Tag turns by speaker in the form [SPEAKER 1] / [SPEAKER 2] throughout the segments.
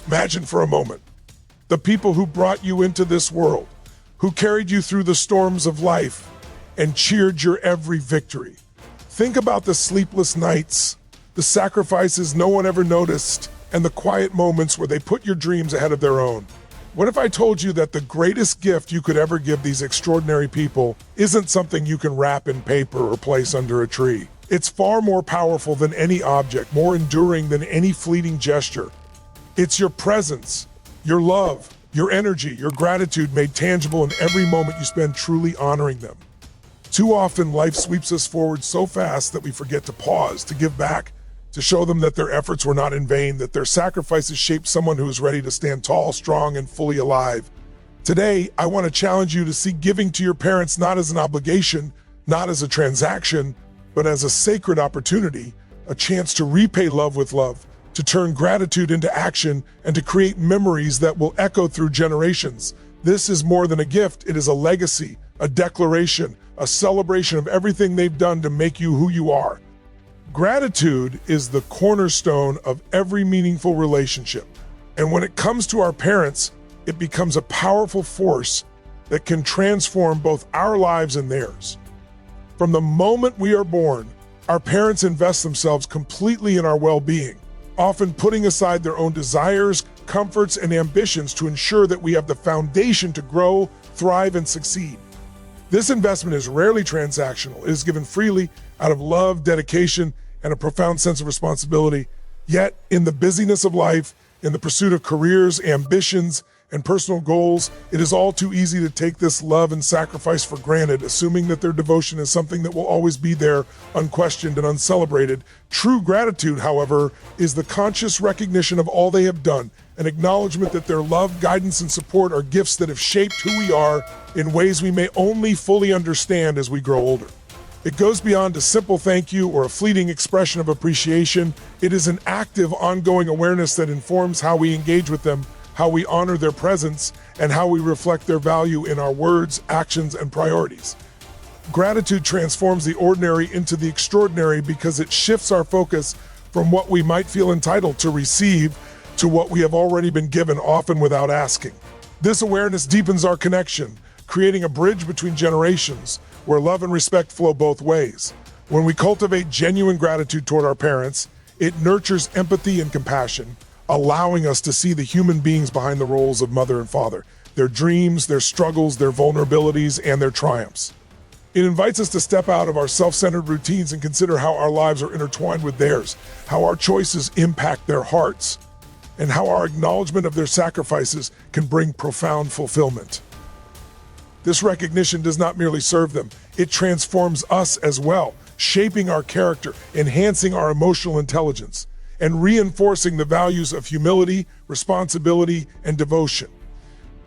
[SPEAKER 1] Imagine for a moment the people who brought you into this world, who carried you through the storms of life and cheered your every victory. Think about the sleepless nights, the sacrifices no one ever noticed, and the quiet moments where they put your dreams ahead of their own. What if I told you that the greatest gift you could ever give these extraordinary people isn't something you can wrap in paper or place under a tree? It's far more powerful than any object, more enduring than any fleeting gesture. It's your presence, your love, your energy, your gratitude made tangible in every moment you spend truly honoring them. Too often, life sweeps us forward so fast that we forget to pause, to give back, to show them that their efforts were not in vain, that their sacrifices shaped someone who is ready to stand tall, strong, and fully alive. Today, I want to challenge you to see giving to your parents not as an obligation, not as a transaction, but as a sacred opportunity, a chance to repay love with love, to turn gratitude into action, and to create memories that will echo through generations. This is more than a gift, it is a legacy, a declaration, a celebration of everything they've done to make you who you are. Gratitude is the cornerstone of every meaningful relationship. And when it comes to our parents, it becomes a powerful force that can transform both our lives and theirs. From the moment we are born, our parents invest themselves completely in our well-being, often putting aside their own desires, comforts, and ambitions to ensure that we have the foundation to grow, thrive, and succeed. This investment is rarely transactional. It is given freely out of love, dedication, and a profound sense of responsibility. Yet, in the busyness of life, in the pursuit of careers, ambitions, and personal goals, it is all too easy to take this love and sacrifice for granted, assuming that their devotion is something that will always be there, unquestioned and uncelebrated. True gratitude, however, is the conscious recognition of all they have done, an acknowledgement that their love, guidance, and support are gifts that have shaped who we are in ways we may only fully understand as we grow older. It goes beyond a simple thank you or a fleeting expression of appreciation. It is an active, ongoing awareness that informs how we engage with them, how we honor their presence, and how we reflect their value in our words, actions, and priorities. Gratitude transforms the ordinary into the extraordinary because it shifts our focus from what we might feel entitled to receive to what we have already been given, often without asking. This awareness deepens our connection, creating a bridge between generations where love and respect flow both ways. When we cultivate genuine gratitude toward our parents, it nurtures empathy and compassion, allowing us to see the human beings behind the roles of mother and father, their dreams, their struggles, their vulnerabilities, and their triumphs. It invites us to step out of our self-centered routines and consider how our lives are intertwined with theirs, how our choices impact their hearts, and how our acknowledgement of their sacrifices can bring profound fulfillment. This recognition does not merely serve them, it transforms us as well, shaping our character, enhancing our emotional intelligence, and reinforcing the values of humility, responsibility, and devotion.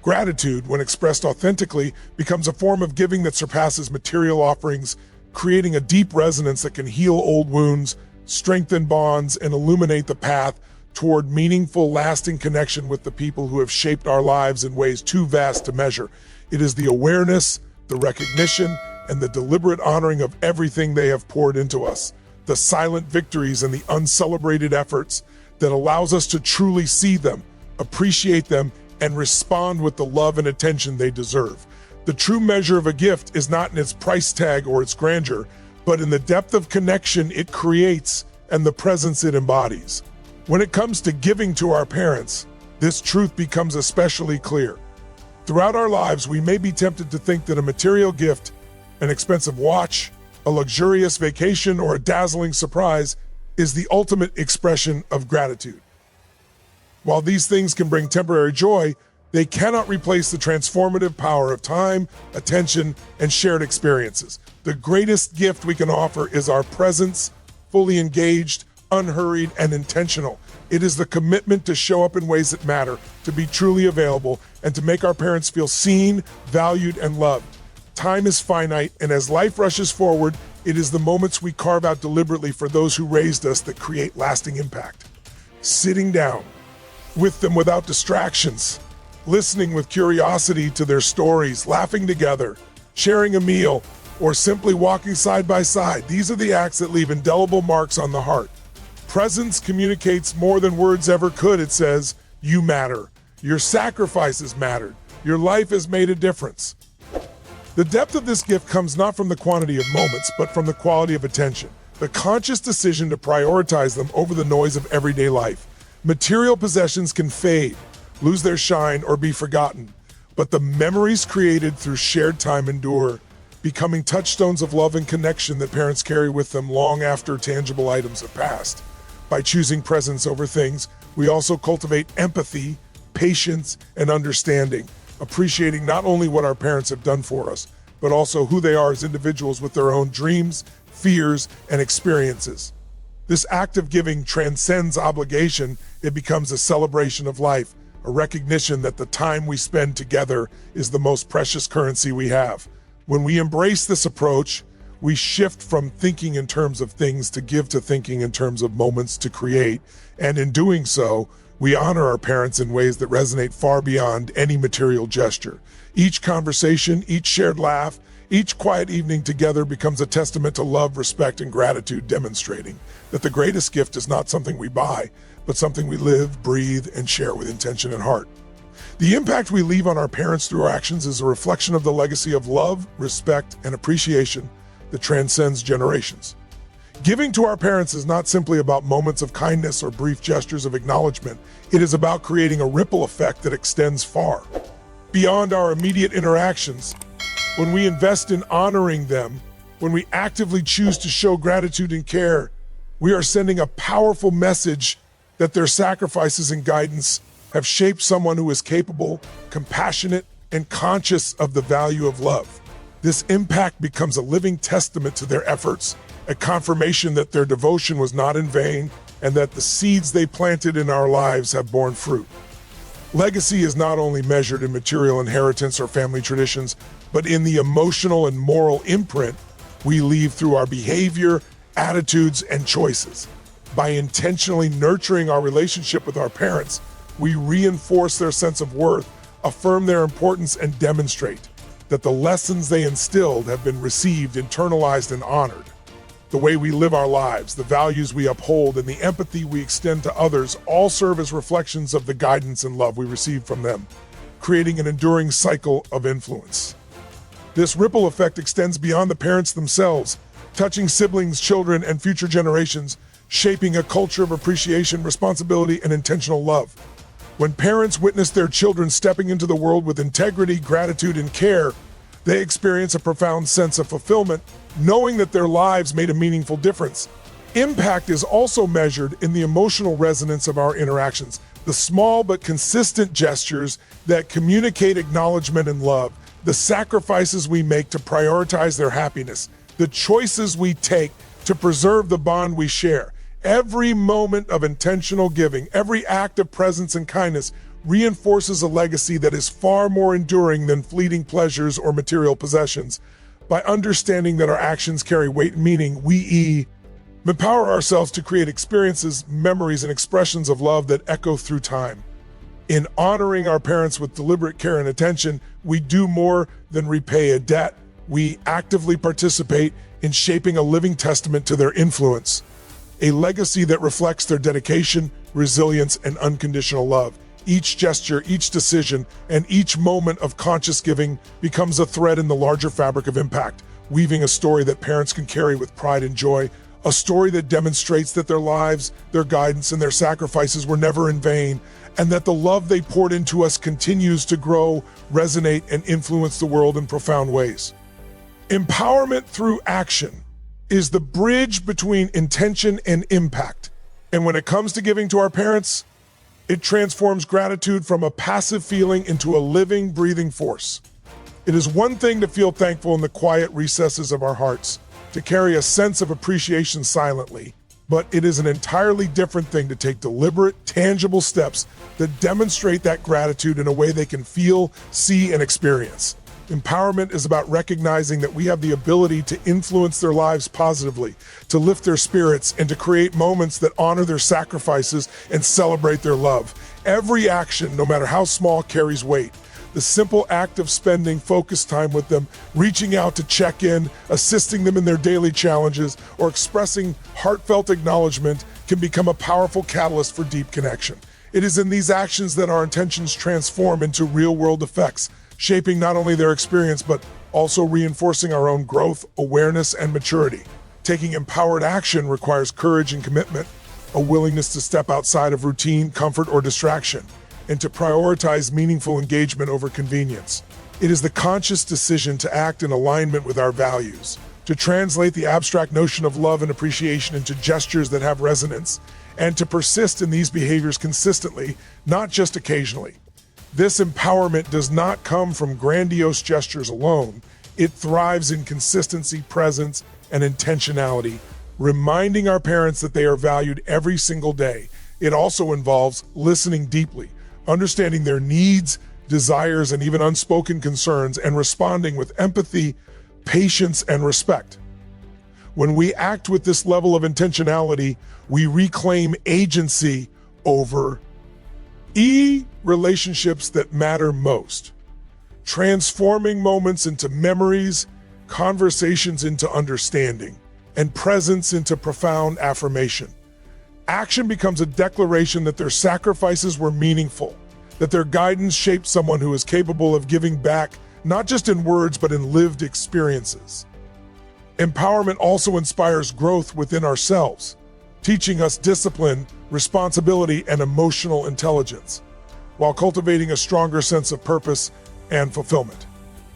[SPEAKER 1] Gratitude, when expressed authentically, becomes a form of giving that surpasses material offerings, creating a deep resonance that can heal old wounds, strengthen bonds, and illuminate the path toward meaningful, lasting connection with the people who have shaped our lives in ways too vast to measure. It is the awareness, the recognition, and the deliberate honoring of everything they have poured into us, the silent victories and the uncelebrated efforts that allows us to truly see them, appreciate them, and respond with the love and attention they deserve. The true measure of a gift is not in its price tag or its grandeur, but in the depth of connection it creates and the presence it embodies. When it comes to giving to our parents, this truth becomes especially clear. Throughout our lives, we may be tempted to think that a material gift, an expensive watch, a luxurious vacation, or a dazzling surprise is the ultimate expression of gratitude. While these things can bring temporary joy, they cannot replace the transformative power of time, attention, and shared experiences. The greatest gift we can offer is our presence, fully engaged, unhurried, and intentional. It is the commitment to show up in ways that matter, to be truly available, and to make our parents feel seen, valued, and loved. Time is finite, and as life rushes forward, it is the moments we carve out deliberately for those who raised us that create lasting impact. Sitting down with them without distractions, listening with curiosity to their stories, laughing together, sharing a meal, or simply walking side by side. These are the acts that leave indelible marks on the heart. Presence communicates more than words ever could, it says. You matter. Your sacrifices mattered. Your life has made a difference. The depth of this gift comes not from the quantity of moments, but from the quality of attention, the conscious decision to prioritize them over the noise of everyday life. Material possessions can fade, lose their shine, or be forgotten, but the memories created through shared time endure, becoming touchstones of love and connection that parents carry with them long after tangible items have passed. By choosing presence over things, we also cultivate empathy, patience, and understanding, appreciating not only what our parents have done for us, but also who they are as individuals with their own dreams, fears, and experiences. This act of giving transcends obligation. It becomes a celebration of life, a recognition that the time we spend together is the most precious currency we have. When we embrace this approach, we shift from thinking in terms of things to give to thinking in terms of moments to create, and in doing so, we honor our parents in ways that resonate far beyond any material gesture. Each conversation, each shared laugh, each quiet evening together becomes a testament to love, respect, and gratitude, demonstrating that the greatest gift is not something we buy, but something we live, breathe, and share with intention and heart. The impact we leave on our parents through our actions is a reflection of the legacy of love, respect, and appreciation that transcends generations. Giving to our parents is not simply about moments of kindness or brief gestures of acknowledgement. It is about creating a ripple effect that extends far beyond our immediate interactions. When we invest in honoring them, when we actively choose to show gratitude and care, we are sending a powerful message that their sacrifices and guidance have shaped someone who is capable, compassionate, and conscious of the value of love. This impact becomes a living testament to their efforts, a confirmation that their devotion was not in vain and that the seeds they planted in our lives have borne fruit. Legacy is not only measured in material inheritance or family traditions, but in the emotional and moral imprint we leave through our behavior, attitudes, and choices. By intentionally nurturing our relationship with our parents, we reinforce their sense of worth, affirm their importance, and demonstrate that the lessons they instilled have been received, internalized, and honored. The way we live our lives, the values we uphold, and the empathy we extend to others all serve as reflections of the guidance and love we receive from them, creating an enduring cycle of influence. This ripple effect extends beyond the parents themselves, touching siblings, children, and future generations, shaping a culture of appreciation, responsibility, and intentional love. When parents witness their children stepping into the world with integrity, gratitude, and care, they experience a profound sense of fulfillment, knowing that their lives made a meaningful difference. Impact is also measured in the emotional resonance of our interactions, the small but consistent gestures that communicate acknowledgement and love, the sacrifices we make to prioritize their happiness, the choices we take to preserve the bond we share. Every moment of intentional giving, every act of presence and kindness reinforces a legacy that is far more enduring than fleeting pleasures or material possessions. By understanding that our actions carry weight and meaning, we empower ourselves to create experiences, memories, and expressions of love that echo through time. In honoring our parents with deliberate care and attention, we do more than repay a debt. We actively participate in shaping a living testament to their influence, a legacy that reflects their dedication, resilience, and unconditional love. Each gesture, each decision, and each moment of conscious giving becomes a thread in the larger fabric of impact, weaving a story that parents can carry with pride and joy, a story that demonstrates that their lives, their guidance, and their sacrifices were never in vain, and that the love they poured into us continues to grow, resonate, and influence the world in profound ways. Empowerment through action is the bridge between intention and impact. And when it comes to giving to our parents, it transforms gratitude from a passive feeling into a living, breathing force. It is one thing to feel thankful in the quiet recesses of our hearts, to carry a sense of appreciation silently, but it is an entirely different thing to take deliberate, tangible steps that demonstrate that gratitude in a way they can feel, see, and experience. Empowerment is about recognizing that we have the ability to influence their lives positively, to lift their spirits, and to create moments that honor their sacrifices and celebrate their love. Every action, no matter how small, carries weight. The simple act of spending focused time with them, reaching out to check in, assisting them in their daily challenges, or expressing heartfelt acknowledgement can become a powerful catalyst for deep connection. It is in these actions that our intentions transform into real-world effects, shaping not only their experience, but also reinforcing our own growth, awareness, and maturity. Taking empowered action requires courage and commitment, a willingness to step outside of routine, comfort, or distraction, and to prioritize meaningful engagement over convenience. It is the conscious decision to act in alignment with our values, to translate the abstract notion of love and appreciation into gestures that have resonance, and to persist in these behaviors consistently, not just occasionally. This empowerment does not come from grandiose gestures alone. It thrives in consistency, presence, and intentionality, reminding our parents that they are valued every single day. It also involves listening deeply, understanding their needs, desires, and even unspoken concerns, and responding with empathy, patience, and respect. When we act with this level of intentionality, we reclaim agency over relationships that matter most, transforming moments into memories, conversations into understanding, and presence into profound affirmation. Action becomes a declaration that their sacrifices were meaningful, that their guidance shaped someone who is capable of giving back, not just in words, but in lived experiences. Empowerment also inspires growth within ourselves, teaching us discipline, responsibility, and emotional intelligence, while cultivating a stronger sense of purpose and fulfillment.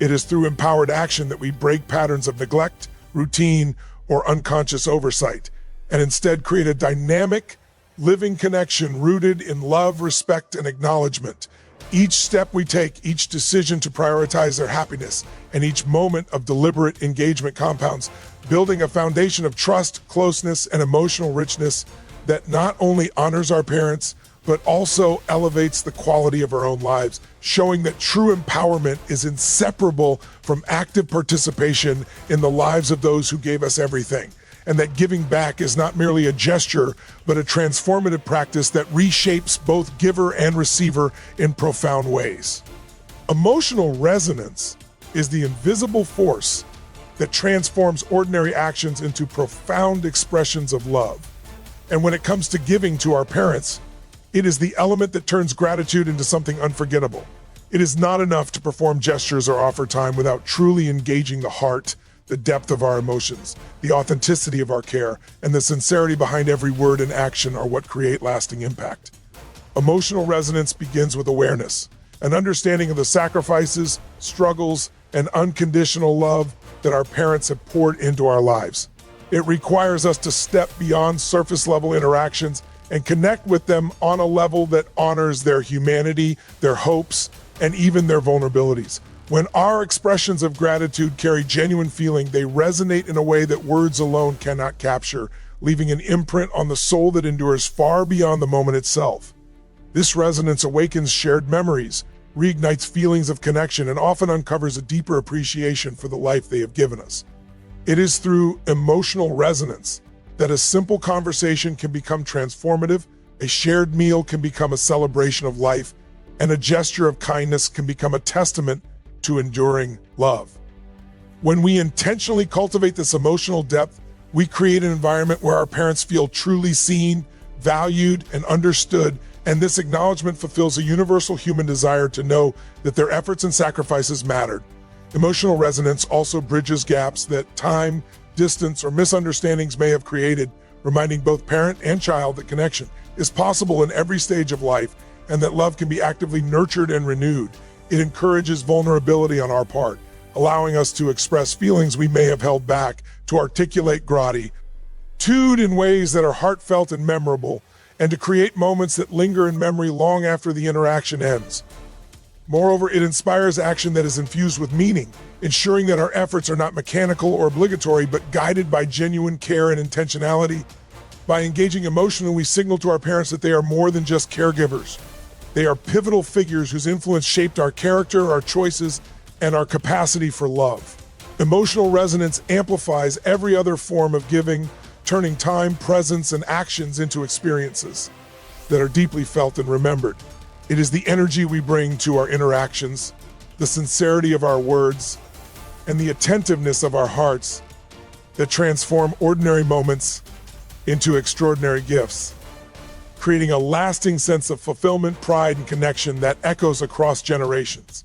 [SPEAKER 1] It is through empowered action that we break patterns of neglect, routine, or unconscious oversight, and instead create a dynamic, living connection rooted in love, respect, and acknowledgement. Each step we take, each decision to prioritize their happiness, and each moment of deliberate engagement compounds, building a foundation of trust, closeness, and emotional richness that not only honors our parents, but also elevates the quality of our own lives, showing that true empowerment is inseparable from active participation in the lives of those who gave us everything, and that giving back is not merely a gesture, but a transformative practice that reshapes both giver and receiver in profound ways. Emotional resonance is the invisible force that transforms ordinary actions into profound expressions of love. And when it comes to giving to our parents, it is the element that turns gratitude into something unforgettable. It is not enough to perform gestures or offer time without truly engaging the heart, the depth of our emotions, the authenticity of our care, and the sincerity behind every word and action are what create lasting impact. Emotional resonance begins with awareness, an understanding of the sacrifices, struggles, and unconditional love that our parents have poured into our lives. It requires us to step beyond surface-level interactions and connect with them on a level that honors their humanity, their hopes, and even their vulnerabilities. When our expressions of gratitude carry genuine feeling, they resonate in a way that words alone cannot capture, leaving an imprint on the soul that endures far beyond the moment itself. This resonance awakens shared memories, reignites feelings of connection, and often uncovers a deeper appreciation for the life they have given us. It is through emotional resonance that a simple conversation can become transformative, a shared meal can become a celebration of life, and a gesture of kindness can become a testament to enduring love. When we intentionally cultivate this emotional depth, we create an environment where our parents feel truly seen, valued, and understood, and this acknowledgement fulfills a universal human desire to know that their efforts and sacrifices mattered. Emotional resonance also bridges gaps that time, distance, or misunderstandings may have created, reminding both parent and child that connection is possible in every stage of life and that love can be actively nurtured and renewed. It encourages vulnerability on our part, allowing us to express feelings we may have held back, to articulate gratitude in ways that are heartfelt and memorable, and to create moments that linger in memory long after the interaction ends. Moreover, it inspires action that is infused with meaning, ensuring that our efforts are not mechanical or obligatory, but guided by genuine care and intentionality. By engaging emotionally, we signal to our parents that they are more than just caregivers. They are pivotal figures whose influence shaped our character, our choices, and our capacity for love. Emotional resonance amplifies every other form of giving, turning time, presence, and actions into experiences that are deeply felt and remembered. It is the energy we bring to our interactions, the sincerity of our words, and the attentiveness of our hearts that transform ordinary moments into extraordinary gifts, creating a lasting sense of fulfillment, pride, and connection that echoes across generations,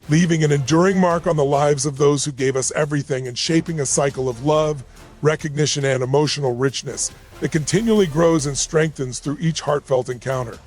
[SPEAKER 1] leaving an enduring mark on the lives of those who gave us everything and shaping a cycle of love, recognition, and emotional richness that continually grows and strengthens through each heartfelt encounter.